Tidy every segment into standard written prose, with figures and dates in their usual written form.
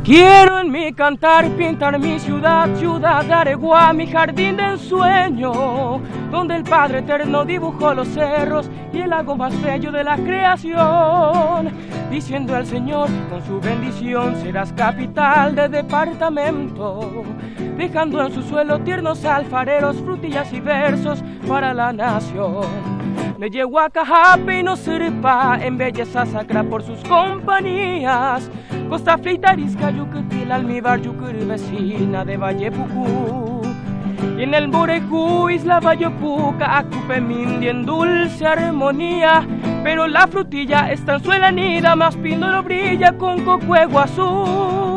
Quiero en mi cantar pintar mi ciudad, ciudad de Areguá, mi jardín de ensueño, donde el Padre Eterno dibujó los cerros y el lago más bello de la creación, diciendo al Señor, con su bendición serás capital de departamento, dejando en su suelo tiernos alfareros, frutillas y versos para la nación. Me llevo a Cajape y no sirpa en belleza sacra por sus compañías. Costa Fleita, Arisca, Yucutil, Almíbar, Yucur, vecina de Vallepucú. Y en el Borecú, Isla Vallepuca, Acupemindi en dulce armonía. Pero la frutilla está en su helanida, más píndolo brilla con cocuego azul.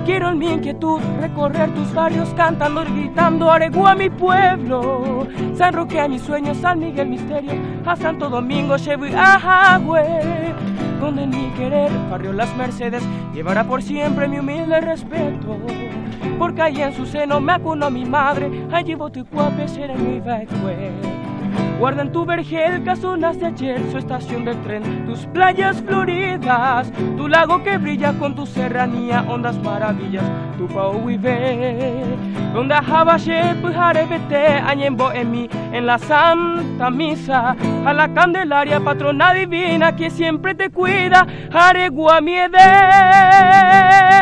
Quiero en mi inquietud recorrer tus barrios cantando y gritando Areguá mi pueblo, San Roque a mis sueños, San Miguel misterio, a Santo Domingo, Chebu y Ajagüe, donde en mi querer barrio Las Mercedes llevará por siempre mi humilde respeto, porque allí en su seno me acunó mi madre, allí Boticuape será mi vecue. Guarda en tu vergel casonas de ayer, su estación de tren, tus playas floridas, tu lago que brilla con tu serranía, ondas maravillas, tu Pauive, donde Ajabache, Pujarebete, Añembo en mí, en la Santa Misa, a la Candelaria, patrona divina que siempre te cuida, Areguá mi Edén.